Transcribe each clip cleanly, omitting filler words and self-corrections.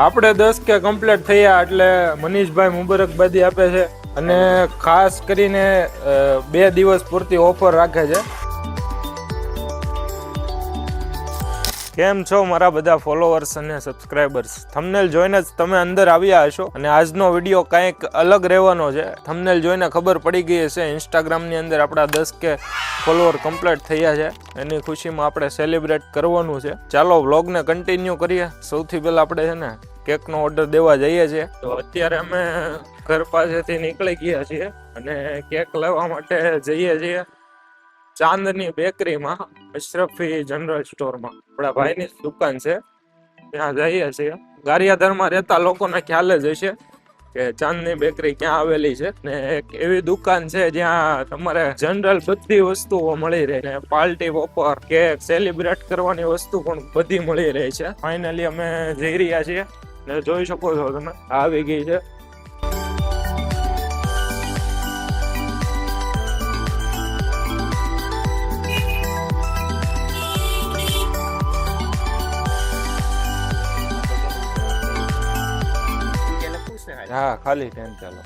આપણે 10 કે કમ્પ્લીટ થયા એટલે મનીષભાઈ મુબારકબાદી આપે છે અને ખાસ કરીને 2 દિવસ પૂરતી ઓફર રાખે છે. કેમ છો મારા બધા ફોલોવર્સ અને સબસ્ક્રાઇબર્સ? થંબનેલ જોઈને જ તમે અંદર આવ્યા હશો અને આજનો વિડીયો કંઈક અલગ રહેવાનો છે. થંબનેલ જોઈને ખબર પડી ગઈ હશે, ઇન્સ્ટાગ્રામની અંદર આપણા 10 કે ફોલોવર કમ્પ્લીટ થયા છે. એની ખુશીમાં આપણે સેલિબ્રેટ કરવાનું છે. ચાલો વ્લોગને કન્ટિન્યુ કરીએ. સૌથી પહેલાં આપણે છે ને કેકનો ઓર્ડર દેવા જઈએ છીએ. તો અત્યારે અમે ઘર પાસેથી નીકળી ગયા છીએ અને કેક લેવા માટે જઈએ છીએ ચાંદની બેકરીમાં, અશરફી જનરલ સ્ટોરમાં. આપણા ભાઈની દુકાન છે, ત્યાં જઈએ છીએ. ગારિયાધારમાં રહેતા લોકોને ખ્યાલ જ હશે કે ચાંદની બેકરી ક્યાં આવેલી છે. ને એક એવી દુકાન છે જ્યાં તમારે જનરલ બધી વસ્તુઓ મળી રહે ને પાર્ટી પોપર કેક સેલિબ્રેટ કરવાની વસ્તુ પણ બધી મળી રહી છે. ફાઇનલી અમે જઈ રહ્યા છીએ ને જોઈ શકો છો તમે આવી ગઈ છે. હા, ખાલી 10 ચાલો.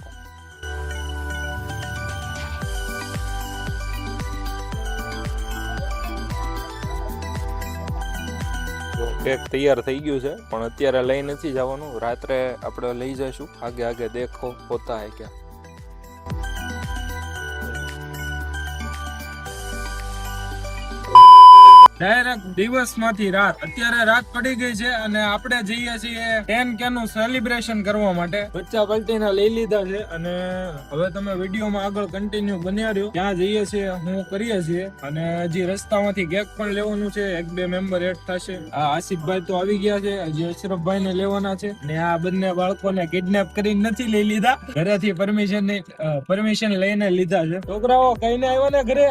કેક તૈયાર થઈ ગયું છે પણ અત્યારે લઈ નથી જવાનું, રાત્રે આપણે લઈ જઈશું. આગે આગે દેખો હોતા હે ક્યાં. ડાયરેક્ટ દિવસમાંથી રાત, અત્યારે રાત પડી ગઈ છે અને આપણે જઈએ છીએ 10 કે નું સેલિબ્રેશન કરવા માટે. બચ્ચા પલટીના લઈ લીધા છે અને હવે તમે વિડીયોમાં આગળ કન્ટિન્યુ બન્યા રહ્યો. ત્યાં જઈએ છીએ, હું કરીએ છીએ અને હજી રસ્તામાંથી કેક પણ લેવાનું છે. 1-2 મેમ્બર એડ થશે. આ આસિફભાઈ તો આવી ગયા છે, હજી અશરફભાઈ ને લેવાના છે. ને આ બંને બાળકોને કિડનેપ કરીને નથી લઈ લીધા, ઘરેથી પરમિશન લઈને લીધા છે. છોકરાઓ કઈને આવ્યા ને ઘરે.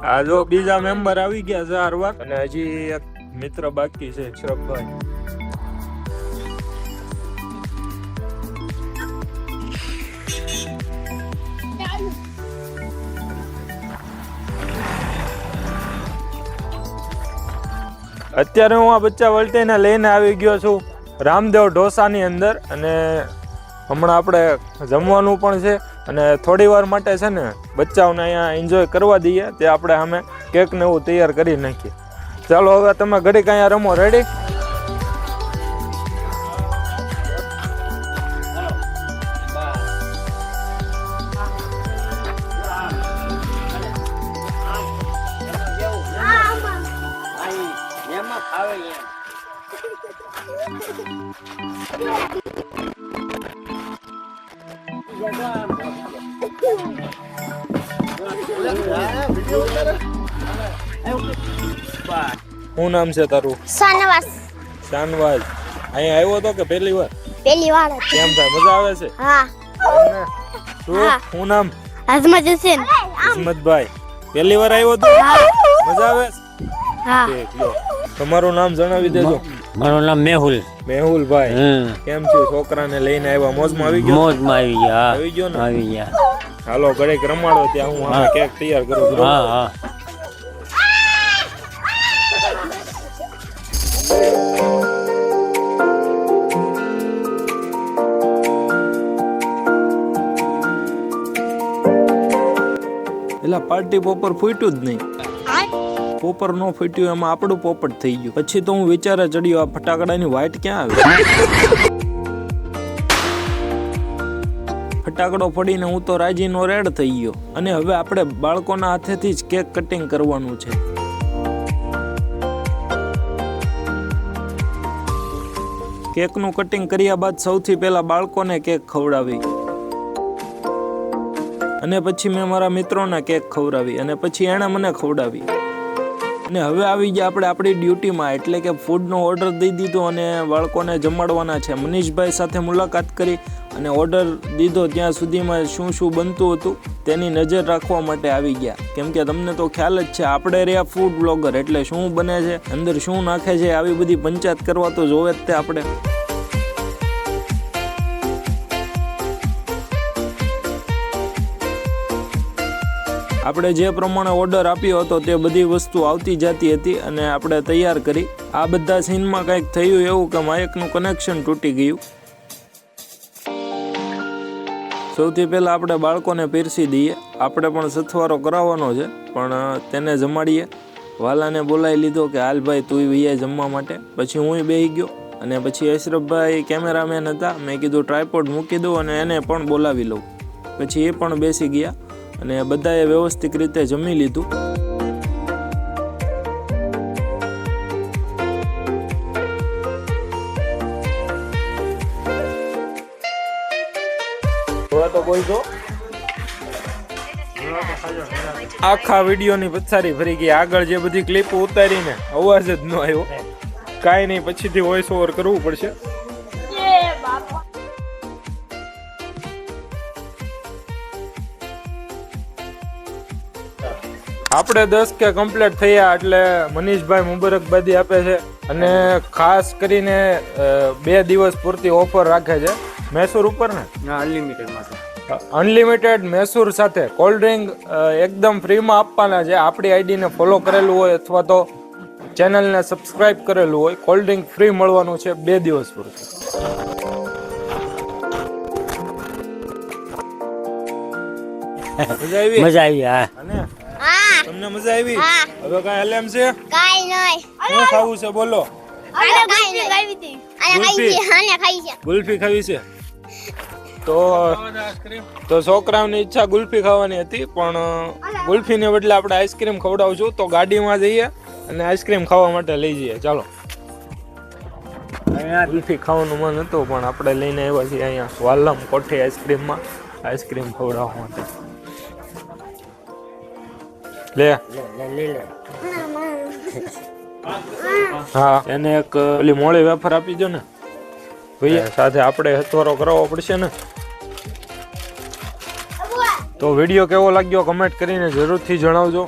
આ જો બીજા મેમ્બર આવી ગયા છે હરવાર અને હજી એક મિત્ર બાકી છે, અશરફભાઈ. અત્યારે હું આ બચ્ચા વલટીને લઈને આવી ગયો છું રામદેવ ઢોસાની અંદર અને હમણાં આપણે જમવાનું પણ છે અને થોડી વાર માટે છે ને બચ્ચાઓને અહીંયા એન્જોય કરવા દઈએ તે આપણે સામે કેક ને એવું તૈયાર કરી નાખીએ. ચાલો હવે તમે ઘડીક અહીંયા રમો. રેડી? શું નામ છે તારું? શાનવાઝ. શાનવાઝ. અહીંયા આવ્યો તો કે પહેલી વાર? પહેલી વાર. કેમ થાય, મજા આવે છે? હા. શું નામ? અઝમત હુસેન. અઝમતભાઈ, પહેલી વાર આવ્યો તો? મજા આવે? હા. ઠીક, લો તમારું નામ જણાવી દેજો. મારું નામ મેહુલ. મેહુલભાઈ, કેમ છો? છોકરાને લઈને આવ્યા, મોજમાં આવી ગયો? મોજમાં આવી ગયા. આવી ગયો ને? આવી ગયા. હાલો ઘડીક રમાડો, ત્યાં હું આમાં કેક તૈયાર કરું. હા હા. એટલે પાર્ટી પોપર ફૂટ્યું જ નહીં. પોપર નો ફૂટ્યું એમાં આપણું પોપટ થઈ ગયું. પછી તો હું વિચારે ચડ્યો આ ફટાકડાની વાઇટ ક્યાં આવી. ફટાકડો ફોડીને હું તો રાજીનો રેડ થઈ ગયો અને હવે આપણે બાળકોના હાથેથી જ કેક કટિંગ કરવાનું છે. કેકનું કટિંગ કર્યા બાદ સૌથી પહેલા બાળકોને કેક ખવડાવી અને પછી મેં મારા મિત્રોને કેક ખવડાવી અને પછી એણે મને ખવડાવી અને હવે આવી ગયા આપણે આપણી ડ્યુટીમાં, એટલે કે ફૂડનો ઓર્ડર દઈ દીધો અને બાળકોને જમાડવાના છે. મનીષભાઈ સાથે મુલાકાત કરી અને ઓર્ડર દીધો. ત્યાં સુધીમાં શું શું બનતું હતું તેની નજર રાખવા માટે આવી ગયા, કેમ કે તમને તો ખ્યાલ જ છે આપણે રહ્યા ફૂડ બ્લોગર, એટલે શું બને છે, અંદર શું નાખે છે, આવી બધી પંચાયત કરવા તો જોવે જ તે આપણે. આપણે જે પ્રમાણે ઓર્ડર આપ્યો હતો તે બધી વસ્તુ આવતી જતી હતી અને આપણે તૈયાર કરી. આ બધા સીનમાં કંઈક થયું એવું કે માઇકનું કનેક્શન તૂટી ગયું. સૌથી પહેલાં આપણે બાળકોને પીરસી દઈએ. આપણે પણ સથવારો કરાવવાનો છે, પણ તેને જમાડીએ. વાલાને બોલાવી લીધો કે હાલ ભાઈ તું વૈયા જમવા માટે. પછી હું બેસી ગયો અને પછી અશરફભાઈ કેમેરામેન હતા. મેં કીધું ટ્રાયપોડ મૂકી દઉં અને એને પણ બોલાવી લઉં. પછી એ પણ બેસી ગયા અને બધાએ વ્યવસ્થિત રીતે જમી લીધું. આખા વિડીયોની પથારી ફરી ગઈ. આગળ જે બધી ક્લિપ ઉતારીને અવાજ જ ન આવ્યો. કાંઈ નહીં, પછીથી વોઇસ ઓવર કરવું પડશે. આપણે 10 કે કમ્પ્લીટ થયા એટલે મનીષભાઈ મુબારકબાદી આપે છે અને ખાસ કરીને 2 દિવસ પૂરતી ઓફર રાખે છે મૈસૂર ઉપર ને અનલિમિટેડ મૈસૂર સાથે કોલ્ડ ડ્રિંક એકદમ ફ્રીમાં આપવાના છે. આપણી આઈડીને ફોલો કરેલું હોય અથવા તો ચેનલને સબસ્ક્રાઇબ કરેલું હોય, કોલ્ડ ડ્રિંક ફ્રી મળવાનું છે 2 દિવસ પૂરતું. મજા આવી. હા, અને હા તમને મજા આવી? હા. હવે કાંઈ હલે એમ છે? કાઈ નહીં. શું ખાવું છે બોલો? આને કાઈ ખાવી હતી. આને ખાઈ છે. આને ખાઈ છે. ગુલ્ફી ખાવી છે? તો છોકરાઓની ઈચ્છા ગુલ્ફી ખાવાની હતી, પણ ગુલ્ફીને બદલે આપણે આઈસ્ક્રીમ ખવડાવશું. તો ગાડીમાં જઈએ અને આઈસ્ક્રીમ ખાવા માટે લઈ જઈએ. ચાલો. ગુલ્ફી ખાવાનું મન હતું, પણ આપણે લઈને આવ્યા છીએ અહીંયા વાલમ કોઠી આઈસ્ક્રીમમાં આઈસ્ક્રીમ ખવડાવવા માટે. લે હા, એને એક ઓલી મોળી વેફર આપી દો ને ભૈયા. સાથે આપણે હથવારો કરાવવો પડશે ને. તો વિડીયો કેવો લાગ્યો કમેન્ટ કરીને જરૂરથી જણાવજો.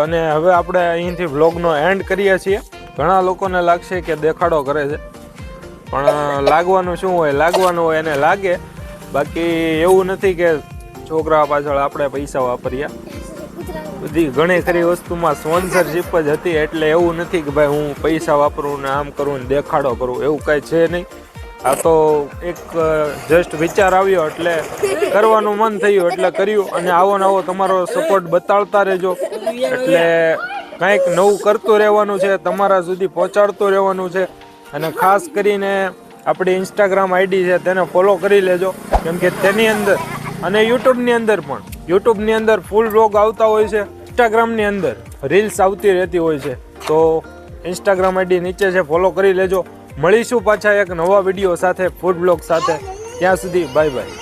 અને હવે આપણે અહીંથી વ્લોગનો એન્ડ કરીએ છીએ. ઘણા લોકોને લાગશે કે દેખાડો કરે છે, પણ લાગવાનું શું હોય, લાગવાનું હોય એને લાગે. બાકી એવું નથી કે છોકરા પાછળ આપણે પૈસા વાપર્યા. બધી ઘણી ખરી વસ્તુમાં સ્પોન્સરશિપ જ હતી, એટલે એવું નથી કે ભાઈ હું પૈસા વાપરું ને આમ કરું ને દેખાડો કરું, એવું કાંઈ છે નહીં. આ તો એક જસ્ટ વિચાર આવ્યો એટલે કરવાનું મન થયું એટલે કર્યું. અને આવો નવો તમારો સપોર્ટ બતાડતા રહેજો, એટલે કંઈક નવું કરતું રહેવાનું છે, તમારા સુધી પહોંચાડતું રહેવાનું છે. અને ખાસ કરીને આપણી ઇન્સ્ટાગ્રામ આઈડી છે તેને ફોલો કરી લેજો, કેમ કે તેની અંદર અને યુટ્યુબની અંદર પણ, યુટ્યુબની અંદર ફૂલ વ્લોગ આવતા હોય છે, ઇન્સ્ટાગ્રામની અંદર રીલ્સ આવતી રહેતી હોય છે. તો ઇન્સ્ટાગ્રામ આઈડી નીચે છે, ફોલો કરી લેજો. મળીશું પાછા એક નવા વિડીયો સાથે, ફૂડ બ્લોગ સાથે. ત્યાં સુધી બાય બાય.